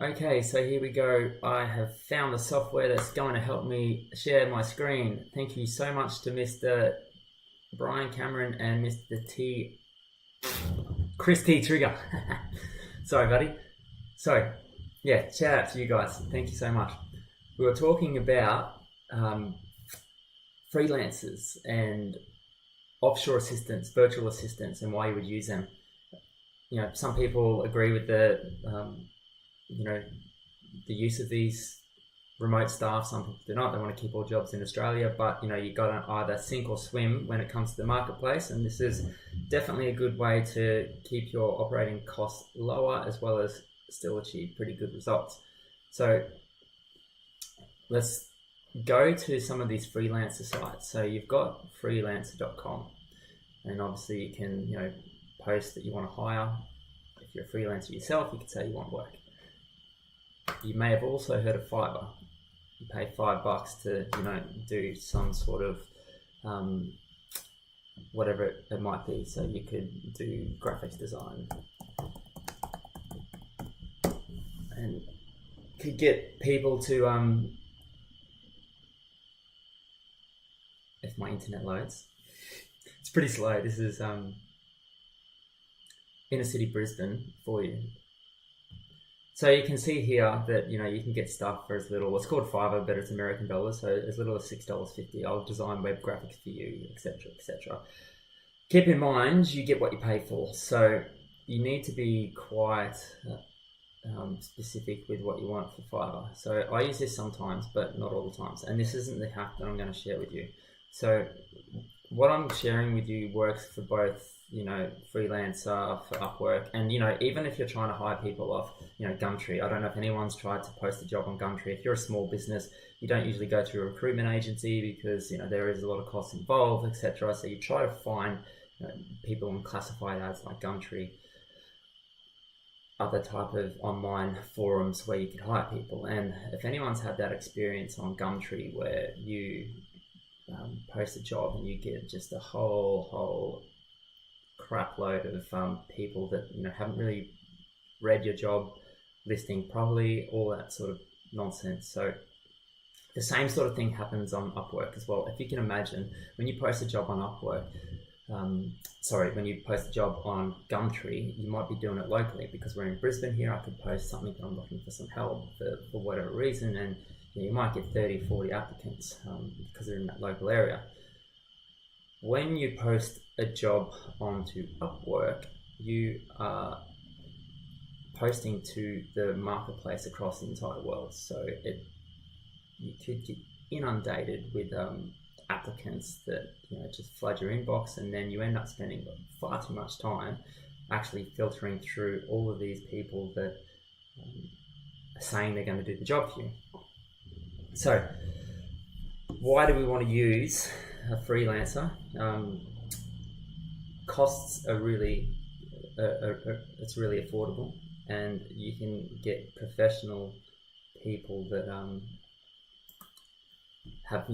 Okay, so here we go. I have found the software that's going to help me share my screen. Thank you so much to Mr. Brian Cameron and Mr. Chris T. Trigger. Sorry, buddy. So, yeah, shout out to you guys. Thank you so much. We were talking about freelancers and offshore assistants, virtual assistants, and why you would use them. Some people agree with you know, the use of these remote staff. Some people do not. They want to keep all jobs in Australia, but you got to either sink or swim when it comes to the marketplace. And this is definitely a good way to keep your operating costs lower, as well as still achieve pretty good results. So let's go to some of these freelancer sites. So you've got freelancer.com, and obviously you can post that you want to hire. If you're a freelancer yourself, you could say you want work. You may have also heard of Fiverr. You pay $5 to do some sort of whatever it might be. So you could do graphics design and could get people to if my internet loads, it's pretty slow. This is inner city Brisbane for you. So you can see here that you can get stuff for as little, it's called Fiverr, but it's American dollars, so as little as $6.50. I'll design web graphics for you, etc., etc. Keep in mind, you get what you pay for, so you need to be quite specific with what you want for Fiverr. So I use this sometimes, but not all the times, and this isn't the hack that I'm going to share with you. So what I'm sharing with you works for both freelancer, for Upwork, and even if you're trying to hire people off Gumtree. I don't know if anyone's tried to post a job on Gumtree. If you're a small business, you don't usually go through a recruitment agency because there is a lot of costs involved, etc. So you try to find people on classified ads like Gumtree, other type of online forums where you can hire people. And if anyone's had that experience on Gumtree where you post a job and you get just a whole crap load of people that haven't really read your job listing properly, all that sort of nonsense. So the same sort of thing happens on Upwork as well. If you can imagine, when you post a job on Upwork, when you post a job on Gumtree, you might be doing it locally because we're in Brisbane here. I could post something that I'm looking for some help for whatever reason, and you might get 30, 40 applicants because they're in that local area. When you post a job onto Upwork, you are posting to the marketplace across the entire world. So you could get inundated with applicants that just flood your inbox, and then you end up spending far too much time actually filtering through all of these people that are saying they're going to do the job for you. So why do we want to use a freelancer? Costs are really it's really affordable, and you can get professional people that have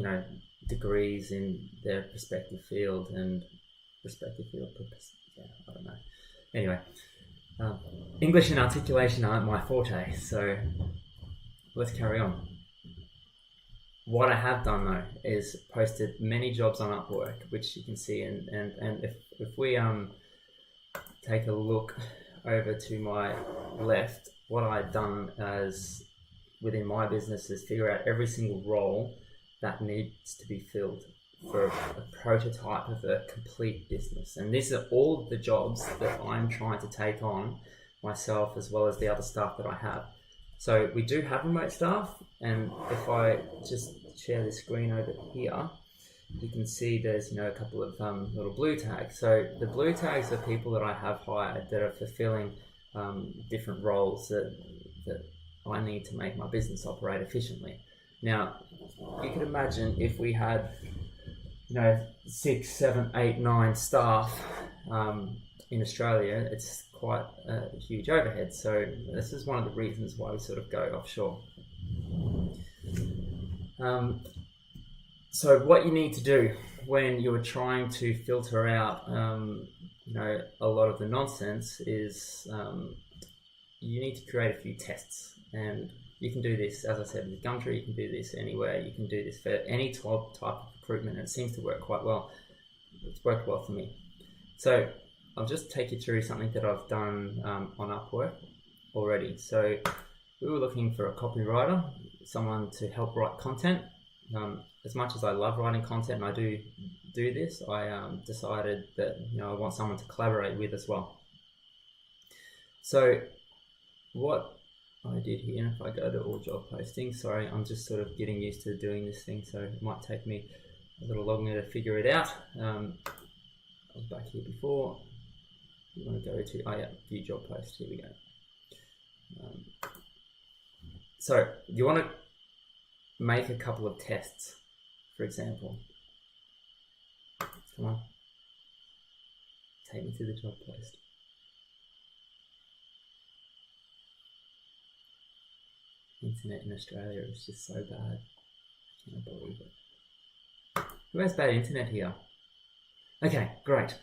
degrees in their respective field and I don't know. Anyway, English and articulation aren't my forte, so let's carry on. What I have done though is posted many jobs on Upwork, which you can see, and if we take a look over to my left, what I've done as within my business is figure out every single role that needs to be filled for a prototype of a complete business. And these are all the jobs that I'm trying to take on myself, as well as the other staff that I have. So we do have remote staff, and if I just share the screen over here, you can see there's a couple of little blue tags. So the blue tags are people that I have hired that are fulfilling different roles that I need to make my business operate efficiently. Now, you can imagine if we had 6, 7, 8, 9 staff in Australia, it's quite a huge overhead. So this is one of the reasons why we sort of go offshore. So what you need to do when you're trying to filter out a lot of the nonsense is you need to create a few tests. And you can do this, as I said, with Gumtree. You can do this anywhere. You can do this for any type of recruitment, and it seems to work quite well. It's worked well for me. So I'll just take you through something that I've done on Upwork already. So we were looking for a copywriter, someone to help write content. As much as I love writing content and I do this, I decided that I want someone to collaborate with as well. So what I did here, if I go to all job postings, sorry, I'm just sort of getting used to doing this thing, so it might take me a little longer to figure it out. I was back here before. You want to go to, view job post, here we go. So you want to make a couple of tests, for example. Come on, take me to the job post. Internet in Australia is just so bad. I can't believe it. Who has bad internet here? Okay, great.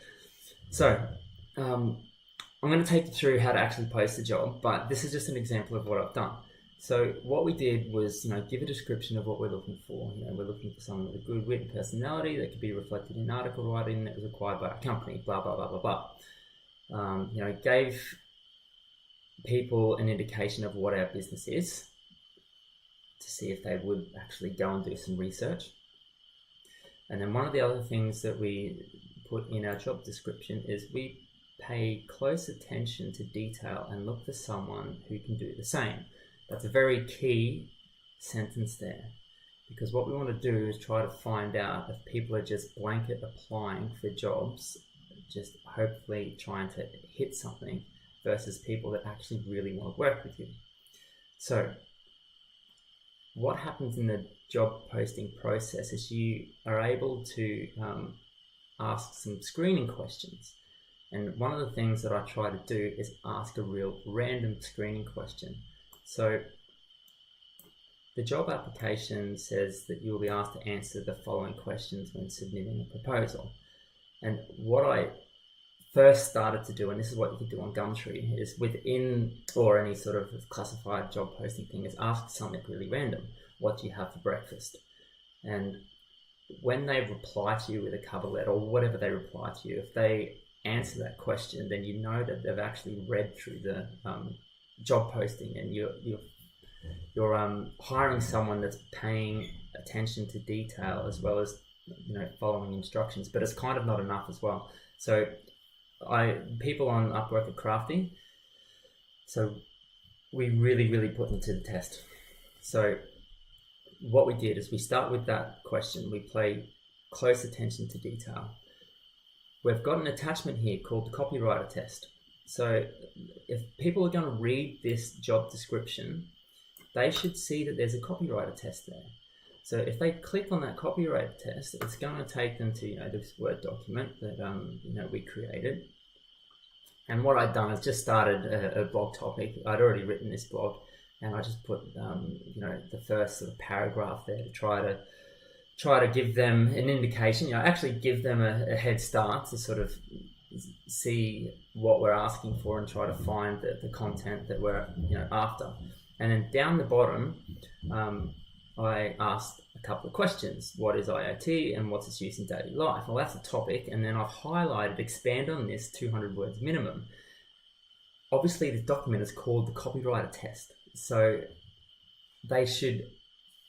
So I'm going to take you through how to actually post a job, but this is just an example of what I've done. So what we did was, give a description of what we're looking for. We're looking for someone with a good wit and personality that could be reflected in article writing that was acquired by a company, blah, blah, blah, blah, blah. Gave people an indication of what our business is to see if they would actually go and do some research. And then one of the other things that we put in our job description is we pay close attention to detail and look for someone who can do the same. That's a very key sentence there, because what we want to do is try to find out if people are just blanket applying for jobs, just hopefully trying to hit something, versus people that actually really want to work with you. So what happens in the job posting process is you are able to ask some screening questions. And one of the things that I try to do is ask a real random screening question. So the job application says that you'll be asked to answer the following questions when submitting a proposal. And what I first started to do, and this is what you can do on Gumtree, is within, or any sort of classified job posting thing, is ask something really random. What do you have for breakfast? And when they reply to you with a cover letter or whatever they reply to you, if they answer that question, then you know that they've actually read through the job posting, and you're hiring someone that's paying attention to detail as well as following instructions. But it's kind of not enough as well. So people on Upwork are crafty, so we really put them to the test. So what we did is we start with that question. We pay close attention to detail. We've got an attachment here called the copywriter test. So if people are going to read this job description, they should see that there's a copywriter test there. So if they click on that copywriter test, it's going to take them to this Word document that we created. And what I'd done is just started a blog topic. I'd already written this blog, and I just put the first sort of paragraph there to try to give them an indication. Actually give them a head start to sort of see what we're asking for and try to find the content that we're after. And then down the bottom, I asked a couple of questions. What is IoT and what's its use in daily life? Well, that's the topic. And then I've highlighted, expand on this, 200 words minimum. Obviously, this document is called the copywriter test. So they should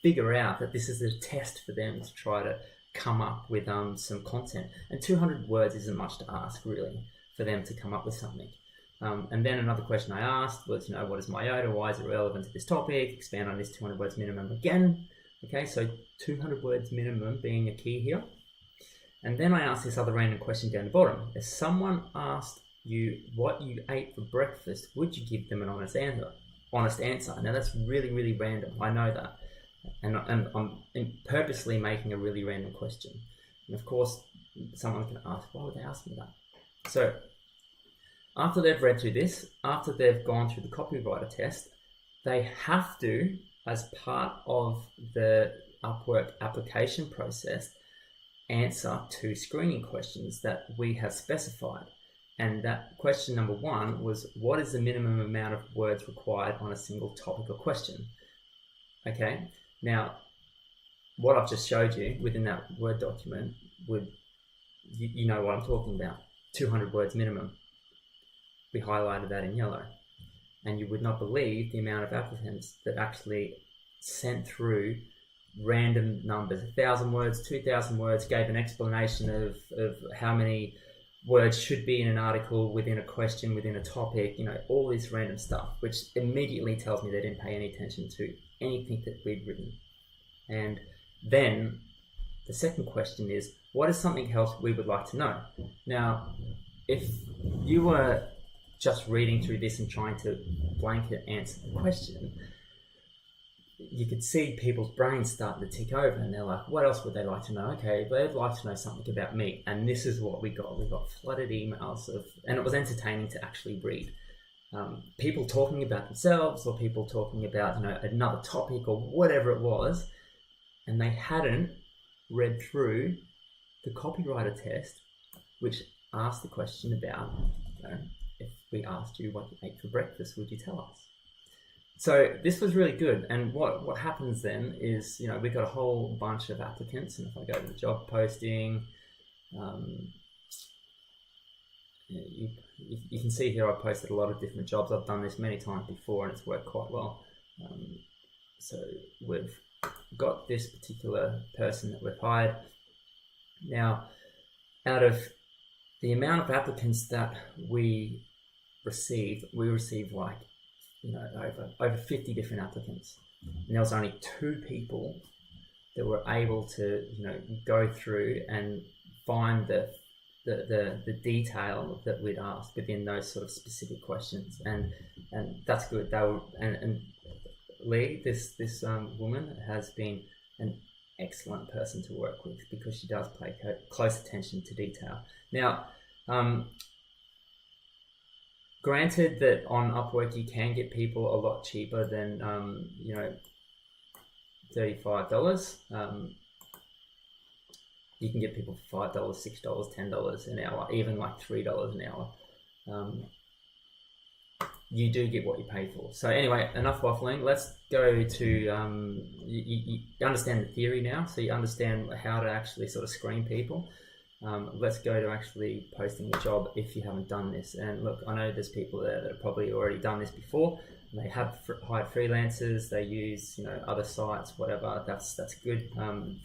figure out that this is a test for them to try to come up with some content. And 200 words isn't much to ask, really, for them to come up with something. And then another question I asked was, what is MyOda? Why is it relevant to this topic? Expand on this 200 words minimum again. Okay, so 200 words minimum being a key here. And then I asked this other random question down the bottom. If someone asked you what you ate for breakfast, would you give them an honest answer? Now that's really random. I know that. And I'm purposely making a really random question. And of course, someone's going to ask, why would they ask me that? So after they've read through this, after they've gone through the copywriter test, they have to, as part of the Upwork application process, answer 2 screening questions that we have specified. And that question number 1 was, what is the minimum amount of words required on a single topic or question? Okay, now what I've just showed you within that Word document you know what I'm talking about. 200 words minimum. We highlighted that in yellow. And you would not believe the amount of applicants that actually sent through random numbers, 1,000 words, 2,000 words, gave an explanation of how many words should be in an article, within a question, within a topic, all this random stuff, which immediately tells me they didn't pay any attention to anything that we'd written. And then the second question is, what is something else we would like to know? Now, if you were just reading through this and trying to blanket answer the question, you could see people's brains starting to tick over, and they're like, what else would they like to know? Okay, they'd like to know something about me. And this is what we got. We got flooded emails and it was entertaining to actually read. People talking about themselves, or people talking about another topic or whatever it was, and they hadn't read through the copywriter test, which asked the question about, if we asked you what you ate for breakfast, would you tell us? So this was really good. And what happens then is, we got a whole bunch of applicants. And if I go to the job posting, you can see here I posted a lot of different jobs. I've done this many times before and it's worked quite well. So we've got this particular person that we've hired. Now, out of the amount of applicants that we received like, over 50 different applicants. And there was only 2 people that were able to, go through and find the detail that we'd asked within those sort of specific questions. And that's good. They were, and Lee, this woman has been an excellent person to work with, because she does pay close attention to detail. Now, granted that on Upwork you can get people a lot cheaper than $35. You can get people for $5, $6, $10 an hour, even like $3 an hour. You do get what you pay for. So anyway, enough waffling. Let's go to, you understand the theory now, so you understand how to actually sort of screen people. Let's go to actually posting a job if you haven't done this. And look, I know there's people there that have probably already done this before. They have hired freelancers, they use other sites, whatever. That's good.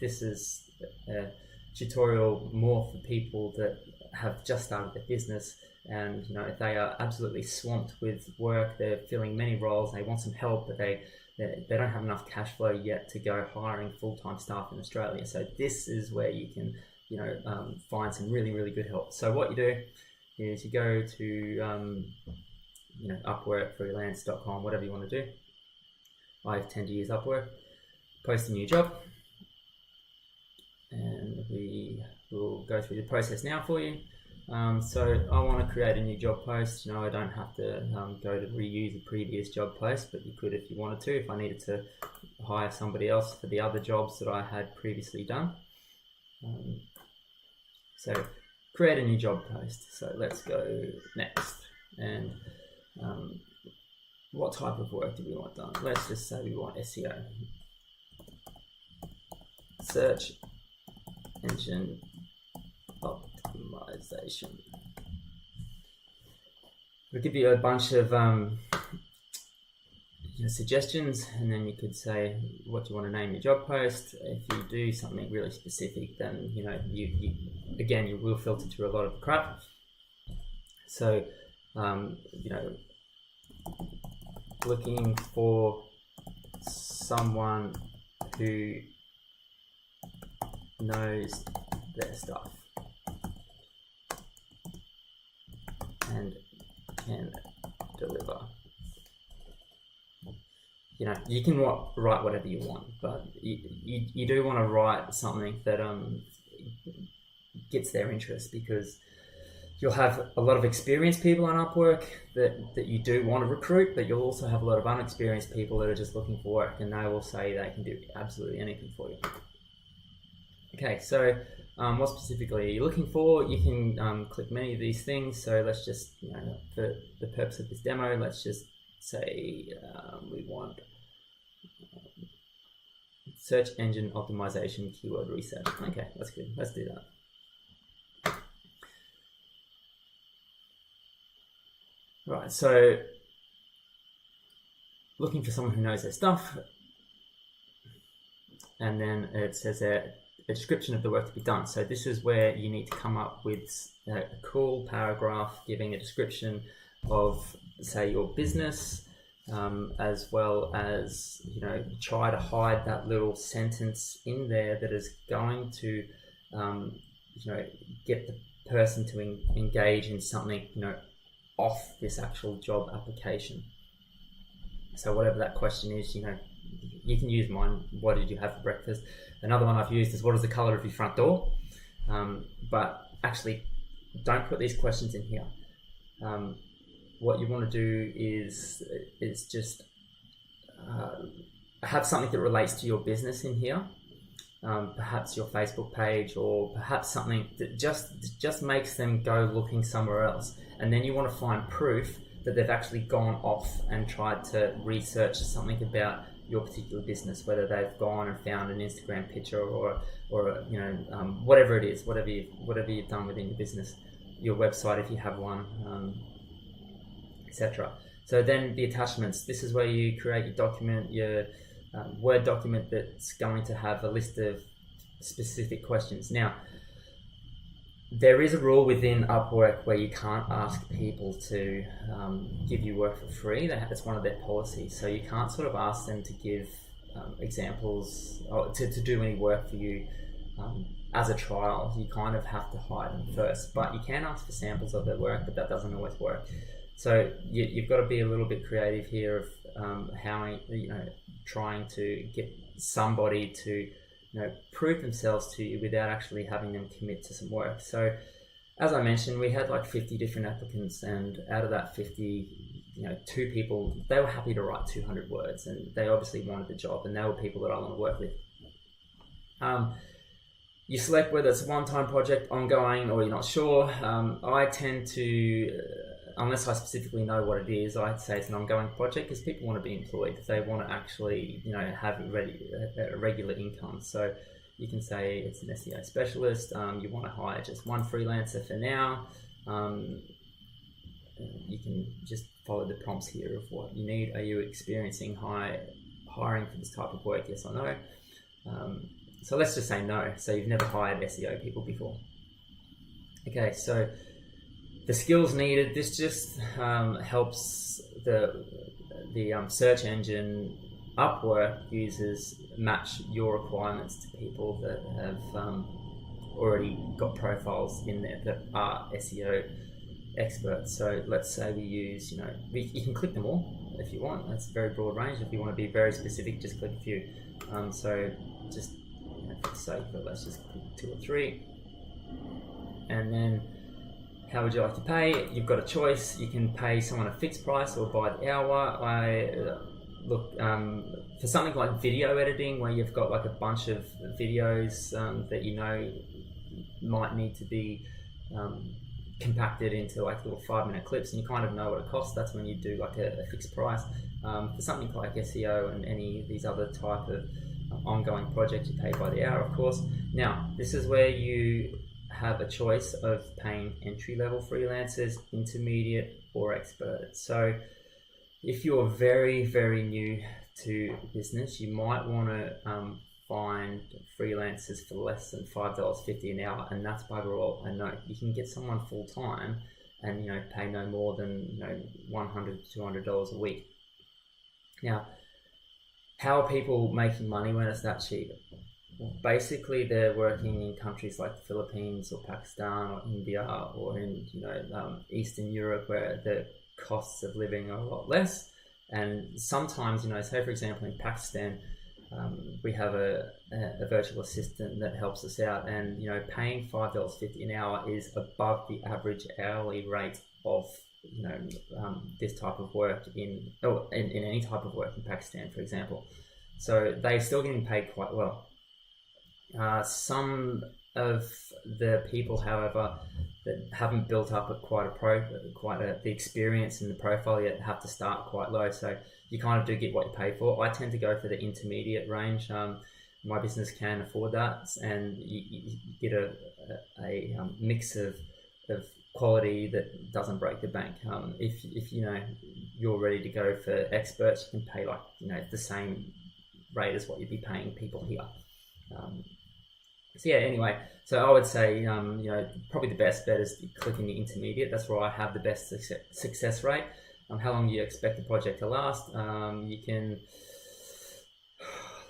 This is a tutorial more for people that have just started their business, and they are absolutely swamped with work. They're filling many roles. They want some help, but they don't have enough cash flow yet to go hiring full-time staff in Australia. So this is where you can find some really, really good help. So what you do is you go to Upwork, freelance.com, whatever you want to do. I tend to use Upwork. Post a new job, and we will go through the process now for you. So I want to create a new job post. I don't have to go to reuse a previous job post, but you could if you wanted to, if I needed to hire somebody else for the other jobs that I had previously done. So create a new job post. So let's go next. And what type of work do we want done? Let's just say we want SEO. Search engine optimization. We'll give you a bunch of suggestions, and then you could say what you want to name your job post. If you do something really specific, then you will filter through a lot of the crap. So looking for someone who knows their stuff and can deliver. You can write whatever you want, but you do want to write something that gets their interest, because you'll have a lot of experienced people on Upwork that you do want to recruit, but you'll also have a lot of unexperienced people that are just looking for work, and they will say they can do absolutely anything for you. Okay, so What specifically are you looking for? You can click many of these things. So let's just, for the purpose of this demo, let's just say we want search engine optimization keyword research. Okay, that's good. Let's do that. Right, so looking for someone who knows their stuff. And then it says a description of the work to be done. So this is where you need to come up with a cool paragraph giving a description of, say, your business, as well as, try to hide that little sentence in there that is going to, get the person to engage in something, off this actual job application. So whatever that question is, you can use mine. What did you have for breakfast? Another one I've used is, what is the color of your front door? But actually, don't put these questions in here. What you want to do is just have something that relates to your business in here. Perhaps your Facebook page, or perhaps something that just makes them go looking somewhere else. And then you want to find proof that they've actually gone off and tried to research something about your particular business, whether they've gone and found an Instagram picture or whatever it is, whatever you've done within your business, your website if you have one, etc. So then the attachments. This is where you create your document, your Word document that's going to have a list of specific questions. Now, there is a rule within Upwork where you can't ask people to give you work for free. That's one of their policies. So you can't sort of ask them to give examples or to do any work for you as a trial. You kind of have to hire them first, but you can ask for samples of their work, but that doesn't always work. So you've got to be a little bit creative here of how, trying to get somebody to prove themselves to you without actually having them commit to some work. So as I mentioned, we had like 50 different applicants, and out of that 50, 2 people, they were happy to write 200 words, and they obviously wanted the job, and they were people that I want to work with. You select whether it's a one-time project, ongoing, or you're not sure. I tend to, unless I specifically know what it is, I'd say it's an ongoing project, because people want to be employed. They want to actually, have a regular income. So you can say it's an SEO specialist. You want to hire just one freelancer for now. You can just follow the prompts here of what you need. Are you experiencing hiring for this type of work? Yes or no. So let's just say no. So you've never hired SEO people before. Okay, so the skills needed. This just helps the search engine Upwork users match your requirements to people that have already got profiles in there that are SEO experts. So let's say we use, you can click them all if you want. That's a very broad range. If you want to be very specific, just click a few. So just for the sake of it, let's just click 2 or 3, and then how would you like to pay? You've got a choice. You can pay someone a fixed price or by the hour. I look for something like video editing, where you've got like a bunch of videos that might need to be compacted into like little 5-minute clips, and you kind of know what it costs. That's when you do like a fixed price. For something like SEO and any of these other type of ongoing projects, you pay by the hour, of course. Now, this is where you have a choice of paying entry-level freelancers, intermediate, or expert. So if you're very, very new to business, you might want to find freelancers for less than $5.50 an hour, and that's bugger all. And no, you can get someone full-time and pay no more than $100 to $200 a week. Now, how are people making money when it's that cheap? Well, basically, they're working in countries like the Philippines or Pakistan or India or in Eastern Europe, where the costs of living are a lot less. And sometimes, say for example in Pakistan, we have a virtual assistant that helps us out, and paying $5.50 an hour is above the average hourly rate of this type of work in any type of work in Pakistan, for example. So they're still getting paid quite well. Some of the people, however, that haven't built up the experience in the profile yet have to start quite low. So you kind of do get what you pay for. I tend to go for the intermediate range. My business can afford that, and you get a mix of quality that doesn't break the bank. If you know you're ready to go for experts, you can pay like the same rate as what you'd be paying people here. So yeah, anyway, so I would say probably the best bet is clicking the intermediate. That's where I have the best success rate. How long do you expect the project to last? You can,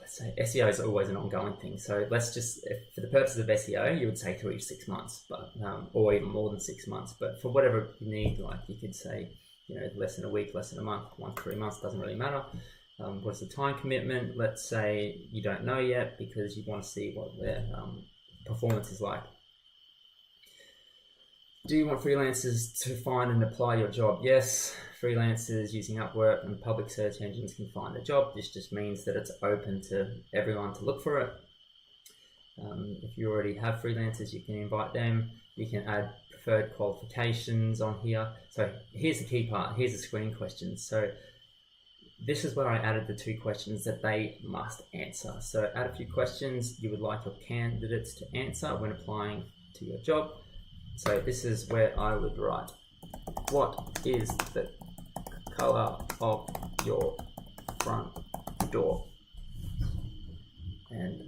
let's say SEO is always an ongoing thing. So let's just, for the purposes of SEO, you would say 3 to 6 months, but or even more than 6 months. But for whatever you need, like you could say, less than a week, less than a month, 1 to 3 months, doesn't really matter. What's the time commitment? Let's say you don't know yet because you want to see what their performance is like. Do you want freelancers to find and apply your job? Yes, freelancers using Upwork and public search engines can find a job. This just means that it's open to everyone to look for it. If you already have freelancers, you can invite them. You can add preferred qualifications on here. So here's the key part. Here's the screening questions. So this is where I added the 2 questions that they must answer. So add a few questions you would like your candidates to answer when applying to your job. So this is where I would write, what is the color of your front door? And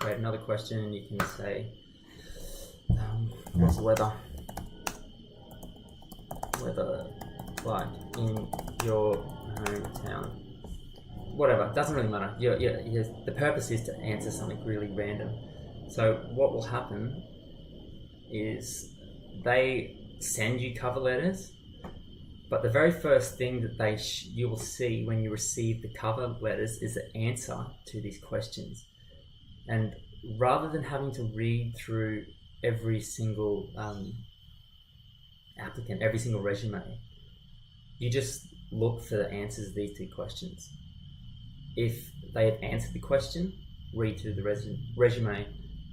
create another question, and you can say, what's the weather like in your hometown? Whatever, doesn't really matter. The purpose is to answer something really random. So what will happen is they send you cover letters, but the very first thing that you will see when you receive the cover letters is the answer to these questions. And rather than having to read through every single applicant, every single resume, you just look for the answers to these 2 questions. If they have answered the question, read through the resume.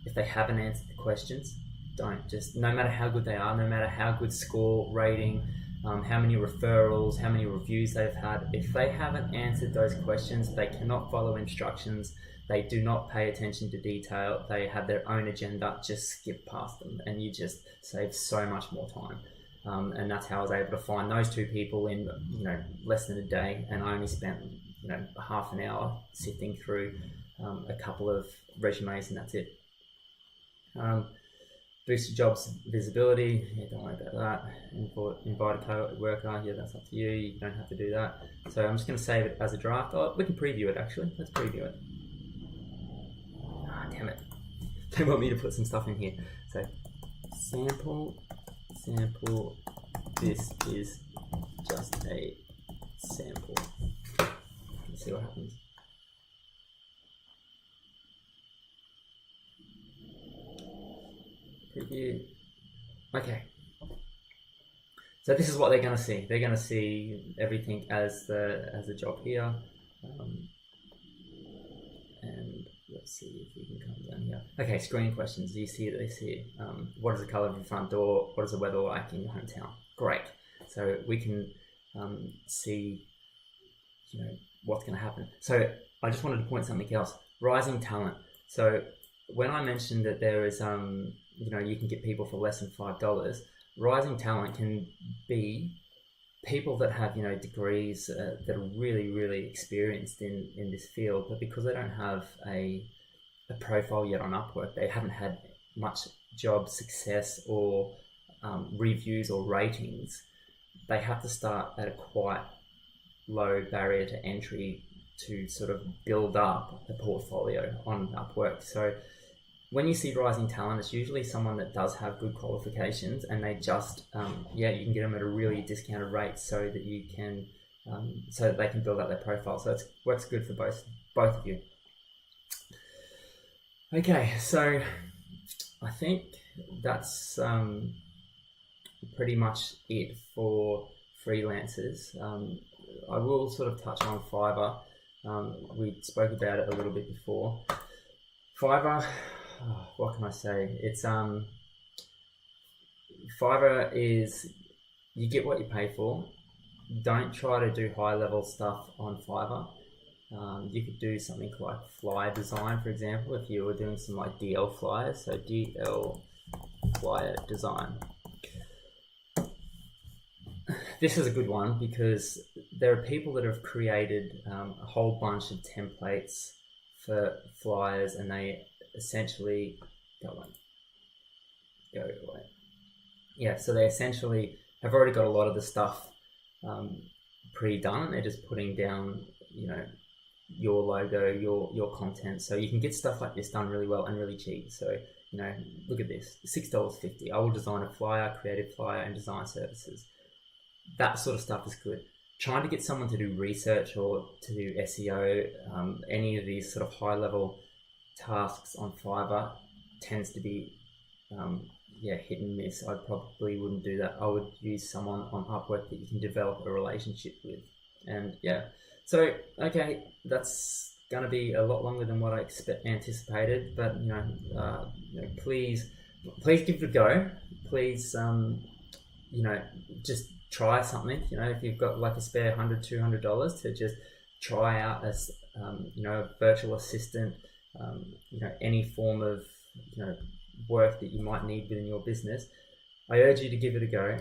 If they haven't answered the questions, don't. Just, no matter how good they are, no matter how good score, rating, how many referrals, how many reviews they've had, if they haven't answered those questions, they cannot follow instructions, they do not pay attention to detail, they have their own agenda, just skip past them, and you just save so much more time. And that's how I was able to find those 2 people in less than a day, and I only spent half an hour sifting through a couple of resumes, and that's it. Boost your job's visibility. Yeah, don't worry about that. Invite a co-worker. Yeah, that's up to you. You don't have to do that. So I'm just going to save it as a draft. Oh, we can preview it actually. Let's preview it. Damn it. They want me to put some stuff in here. So sample. This is just a sample. Let's see what happens. Preview. Okay. So this is what they're going to see. They're going to see everything as the job here. And let's see if we can come down here. Okay, screening questions. Do you see it? They see it. What is the color of your front door? What is the weather like in your hometown? Great. So we can see, what's going to happen. So I just wanted to point something else. Rising talent. So when I mentioned that there is, you can get people for less than $5, rising talent can be people that have, degrees that are really, really experienced in this field, but because they don't have a profile yet on Upwork, they haven't had much job success or reviews or ratings, they have to start at a quite low barrier to entry to sort of build up a portfolio on Upwork. So when you see rising talent, it's usually someone that does have good qualifications, and they just, you can get them at a really discounted rate so that you can, so that they can build up their profile. So it works good for both of you. Okay, so I think that's pretty much it for freelancers. I will sort of touch on Fiverr. We spoke about it a little bit before. Fiverr, what can I say? It's Fiverr is, you get what you pay for. Don't try to do high level stuff on Fiverr. You could do something like flyer design, for example, if you were doing some like DL flyers. So DL flyer design. This is a good one because there are people that have created a whole bunch of templates for flyers, and they essentially go away. Yeah, so they essentially have already got a lot of the stuff pre-done. They're just putting down, your logo, your content. So you can get stuff like this done really well and really cheap. So, look at this, $6.50. I will design a flyer, creative flyer, and design services. That sort of stuff is good. Trying to get someone to do research or to do SEO, any of these sort of high level tasks on Fiverr tends to be hit and miss. I probably wouldn't do that. I would use someone on Upwork that you can develop a relationship with. And so okay, that's going to be a lot longer than what I anticipated, but please give it a go. Please just try something. If you've got like a spare $100, $200 to just try out as a virtual assistant, any form of work that you might need within your business, I urge you to give it a go.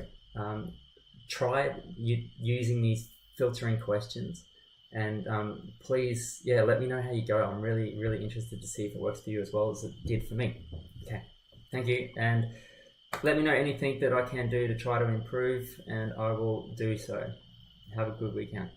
Try it using these filtering questions, and please let me know how you go. I'm really interested to see if it works for you as well as it did for me. Okay, thank you, and let me know anything that I can do to try to improve, and I will do so. Have a good weekend.